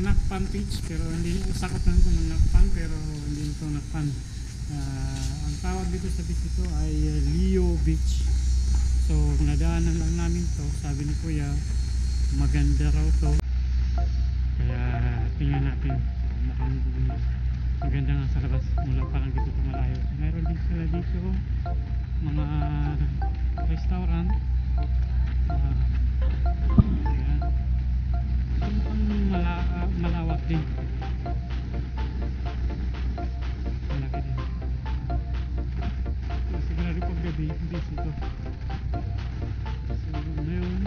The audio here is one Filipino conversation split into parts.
Nakpan Beach, pero hindi sakop lang ito ng Nakpan, pero hindi ito Nakpan. Ang tawag dito sa beach ito ay Leo Beach. So nadaanan lang namin to, sabi ni Kuya maganda raw to, kaya tingnan natin. Mukhang maganda nga sa labas, mula parang dito ito malayo. Meron din sila dito mga restaurant. Ayan, malawak din, malaki din. So, sigurado pag gabi busy ito. So ngayon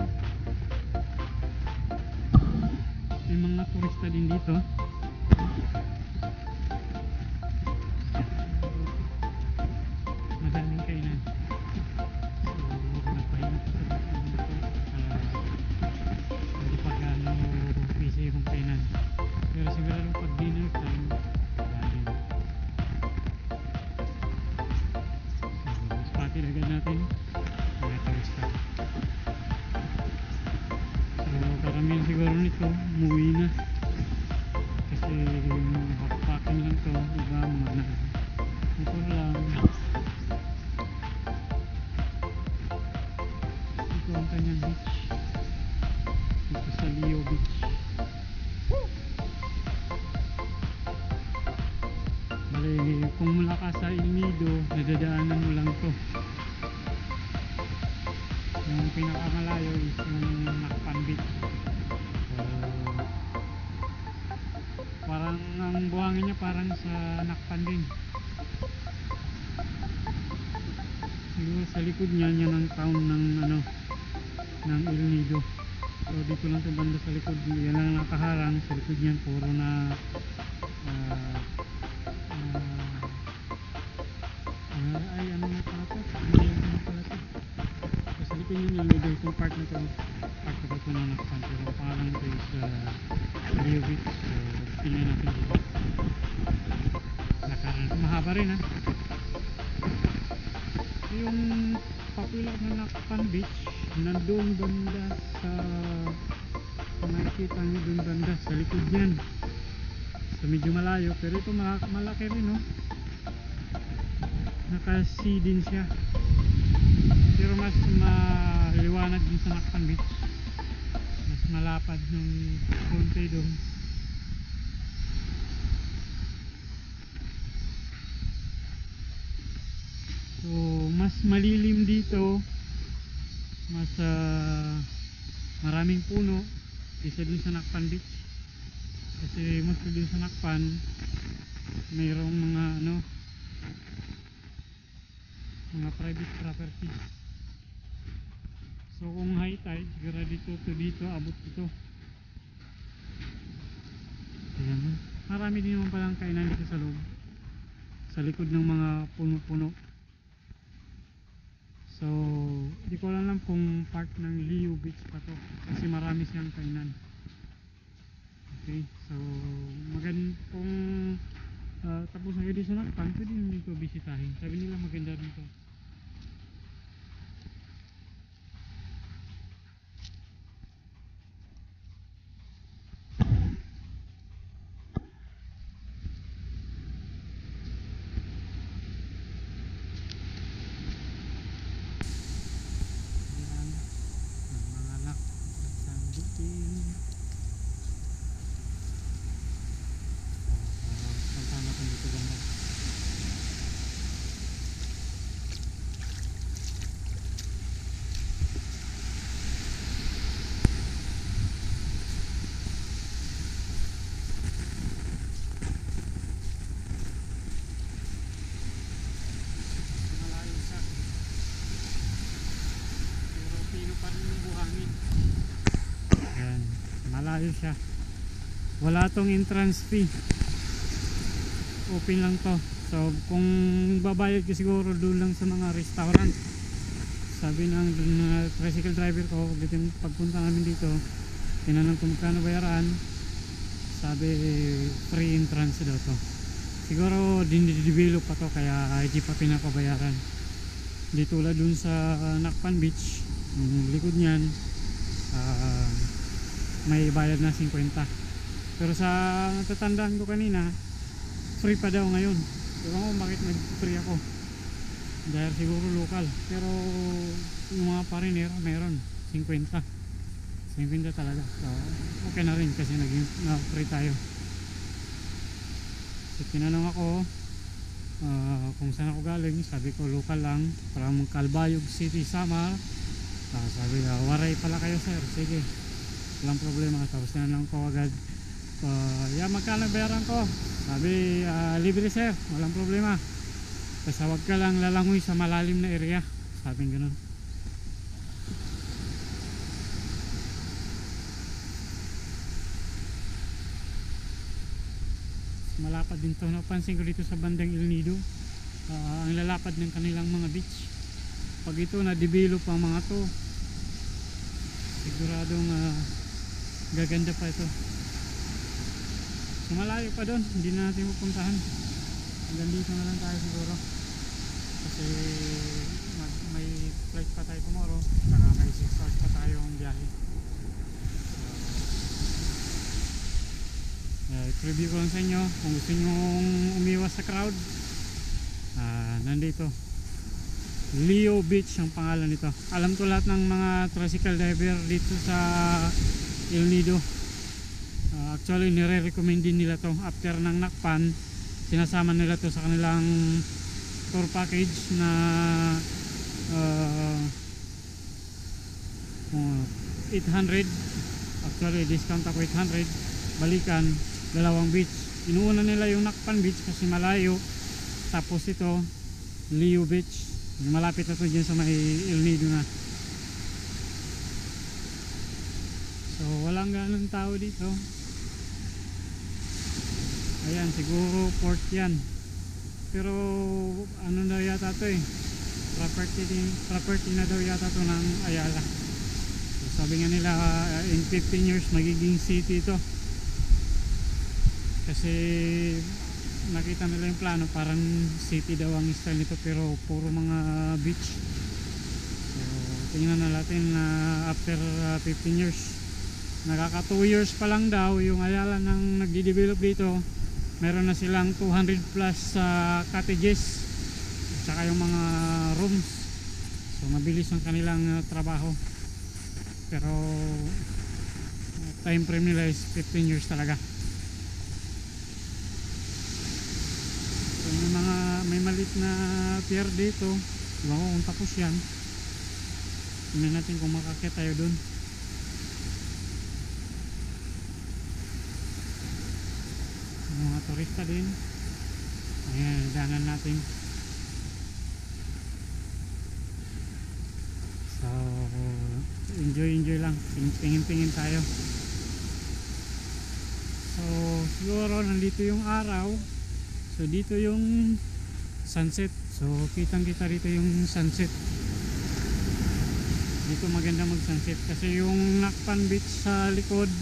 may mga turista din dito. Madaming kainan. So nagpahinga ko sa dito hindi pa gaano busy yung kainan, pero sigurado pag dinner time dami. So spotted agad natin mga turista. So karamihan siguro nito umuwi na kasi backpacking lang to, iba mga motor lang. Ito ang kanyang beach dito sa Leo Beach. Bale, kung mula ka sa El Nido, nadadaanan mo lang to. Yung pinakamalayo is yung Nakpan Beach. So parang ang buhangin niya parang sa Nakpan din. Siguro sa likod niya, yan ang town ng ng El Nido. So dito lang sa banda sa likod, yan lang nakaharang. Sa likod niyan puro na ay ano na pala to, ano pala to. So sa likod niyan yung itong park na to, park na to na Nakpan, pero ang pangalan nito is Leo Beach. So tingnan natin dito, lakaran, mahaba rin ha. Yung popular na Nakpan Beach nandun banda sa nakikita nyo dun banda sa likod yan, so medyo malayo, pero ito malaki rin, no? Naka-sea din siya, pero mas maliwanag din sa Nakpan Beach, mas malapad ng konti dun. So mas malilim dito, mas maraming puno kaysa dun sa Nakpan Beach, kasi mas dun sa Nakpan mayroong mga mga private properties. So kung high tide, siguro dito abot ito. Ayan, marami din naman palang kainan dito sa loob, sa likod ng mga puno-puno. So di ko alam kung part ng Leo Beach pa to, kasi marami siyang kainan. Okay, so maganda kung tapos na kayo dito sa Nakpan, pwede nyo dito bisitahin. Sabi nila maganda dito. Malayo siya, wala tong entrance fee, open lang to. So kung babayad ka siguro doon lang sa mga restaurant. Sabi ng tricycle driver ko dito, pagpunta namin dito, tinanong kung magkano bayaran, sabi free entrance daw to. Siguro dinidevelop pa to, kaya hindi pa pinapabayaran. Di tulad dun sa Nakpan Beach, likod niyan may bayad na 50. Pero sa natatandaan ko kanina, free pa daw ngayon. Ewan ko bakit nag-free ako. Dahil siguro local. Pero yung mga foreigner meron 50 talaga. So okay na rin kasi naging free tayo. So tinanong ako kung saan ako galing. Sabi ko local lang, from Calbayog City, Samar. Sabi na waray pala kayo sir. Sige, walang problema. Tapos tinanong ko agad, magkano bayaran ko? Sabi libre sir, walang problema. Basta wag ka lang lalangoy sa malalim na area. Sabi ganun. Malapad din to. Napansin ko dito sa bandang El Nido, ang lalapad ng kanilang mga beach. Pag ito na-develop ang mga to, siguradong gaganda pa ito. So malayo pa doon, hindi na natin pupuntahan. Hanggang dito na lang tayo siguro. Kasi may flight pa tayo tomorrow, saka may 6 hours pa tayong biyahe. I-preview ko lang sa inyo kung gusto nyo umiwas sa crowd. Nandito Leo Beach ang pangalan nito. Alam ko lahat ng mga tricycle diver dito sa El Nido. Actually nire-recommend din nila to after ng Nakpan. Sinasama nila to sa kanilang tour package na 800. Actually discount ako 800. Balikan dalawang beach. Inuuna nila yung Nakpan Beach kasi malayo. Tapos ito Leo Beach, malapit na to dyan sa may El Nido na. So walang ganang tao dito. Ayan, siguro port yan. Pero ano na yata to property na daw yata to ng Ayala. So, sabi nga nila in 15 years magiging city ito. Kasi nakita nila yung plano, parang city daw ang style nito pero puro mga beach. So tingnan na natin na after 15 years, nakaka 2 years pa lang daw yung Ayala nang nagde-develop dito. Meron na silang 200 plus cottages at saka yung mga rooms. So mabilis ang kanilang trabaho. Pero time frame nila is 15 years talaga. May malit na pier dito. Diba ko kung tapos yan. Tingnan natin kung makakit tayo dun. Mga turista din. Ayan, danan natin. So enjoy lang. Tingin tayo. So siguro nandito yung araw. So dito yung sunset. So kitang kita rito yung sunset. Dito maganda mag sunset kasi yung Nakpan Beach sa likod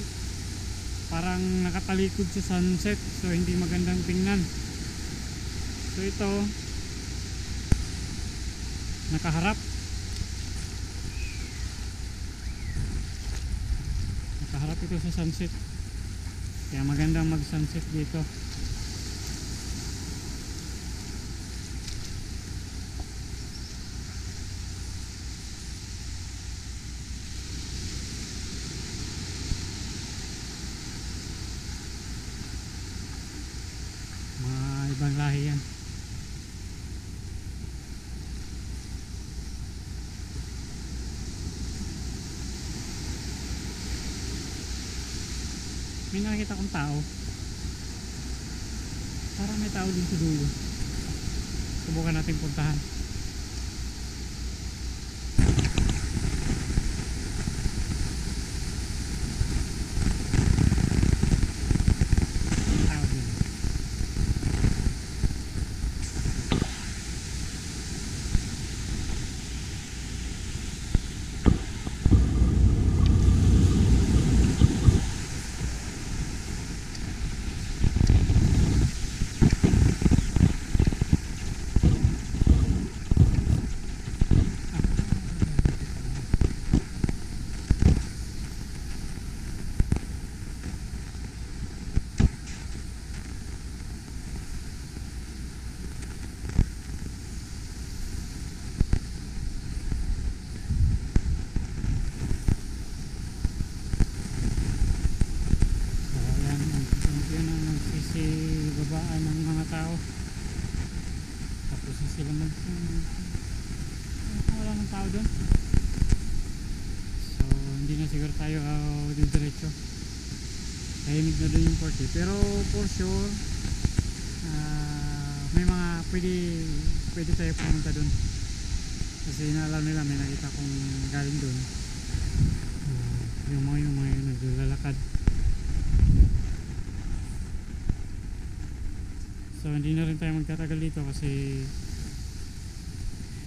parang nakatalikod sa sunset. So hindi magandang tingnan. So ito nakaharap ito sa sunset. Kaya magandang mag sunset dito. Ibang lahi yan. May nakikita kong tao. Parang may tao din sa dulo. Subukan natin puntahan. doon. So hindi na siguro tayo diretso. Tahimik na doon yung Porsche. Pero for sure may mga pwede tayo pumunta doon. Kasi inaalam nila may nakita kong galing doon. Yung mga naglalakad. So hindi na rin tayo magtatagal dito kasi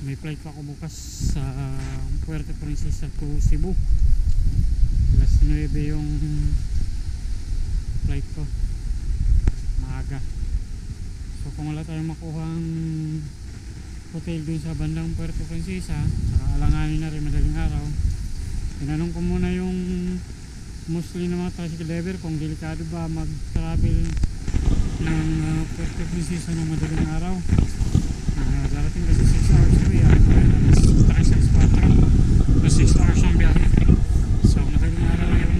may flight pa ako bukas sa Puerto Princesa to Cebu. Alas 9 yung flight ko, maaga. So kung wala tayong makuhang hotel dun sa bandang Puerto Princesa, saka alanganin na rin madaling araw, tinanong ko muna yung mostly na mga tricycle driver kung delikado ba mag-travel ng Puerto Princesa ng madaling araw. Darating kasi 6 hours kami, tayo sa Esparta, 6 hours ang biyahe. So madaling araw yung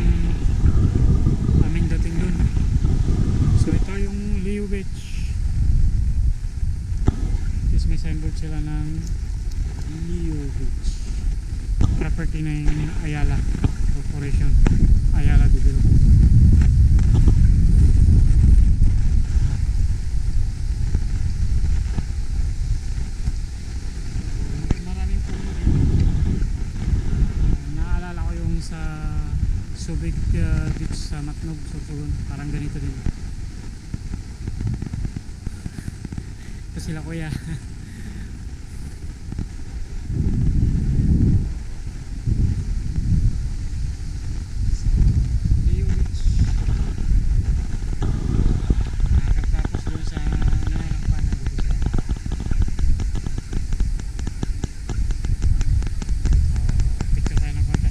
aming dating dun. So ito yung Leo Beach. Yes, may signboard sila ng Leo Beach. Property na yung Ayala Corporation, Ayala Development. Subic Beach sa Matnog, Sorsogon, parang ganito din. Ito sila kuya. Leo Beach. Nakakatapos doon sa Nakpan na dito sa picture tayo ng konti.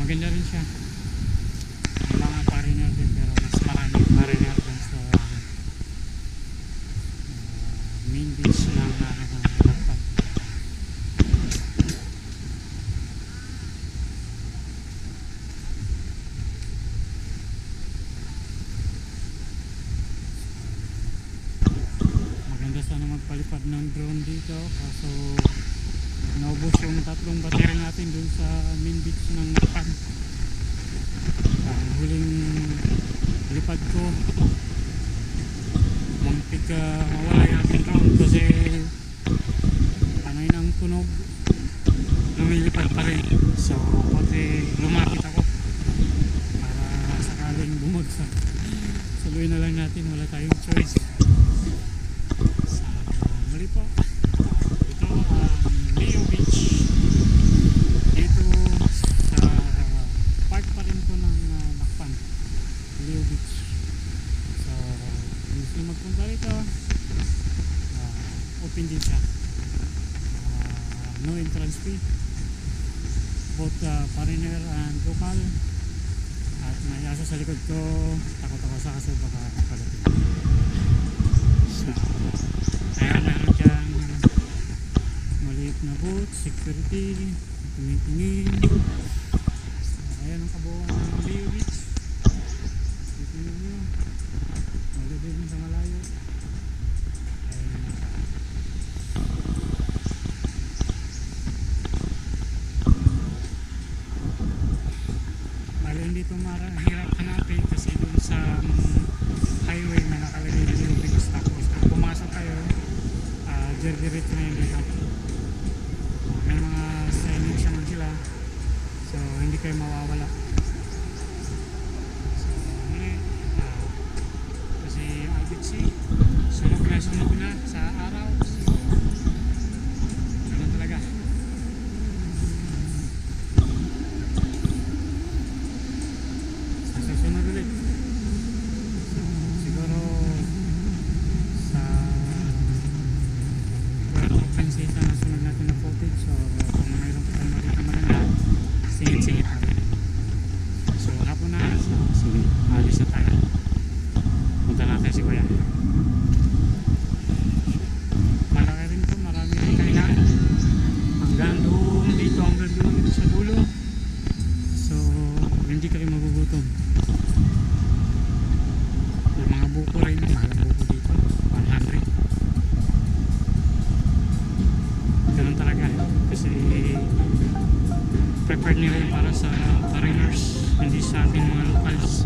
Maganda rin siya. May mga foreigner din pero mas marami foreigner din sa main beach ng Lakpan. Maganda sana magpalipad ng drone dito kaso naubos yung 3 battery natin dun sa main beach ng Lakpan. Huling lipad ko muntik mawala yung ating drone kasi ang tunog lumilipad pa rin. So pati lumapit ako para sakaling bumagsak, saluhin na lang natin, wala tayong choice. So muli po, ito Leo Beach dito sa part pa rin ko ng Lakpan, Leo Beach. So gusto magpunta rito, open din siya, no entrance fee, both foreigner and local. At may asa sa likod ko, takot ako sa kaso baka pagdating. So kaya meron dyan maliit na boat, security, tingin-tingin. So ayan ang kabuuan ng Leo Beach. Tingnan nyo, malibig sa malayo. Hindi ito hirap hanapin kasi dun sa highway na nakalagay na Leo Beach. Tapos kung pumasok kayo, diretso na yung dito. May mga signage naman sila, so hindi kayo mawawala. So muli, kasi Albit Sea sunog na sa araw. So ganun talaga. Susunod ulit. prepared nila yun para sa foreigners, hindi sa ating mga locals.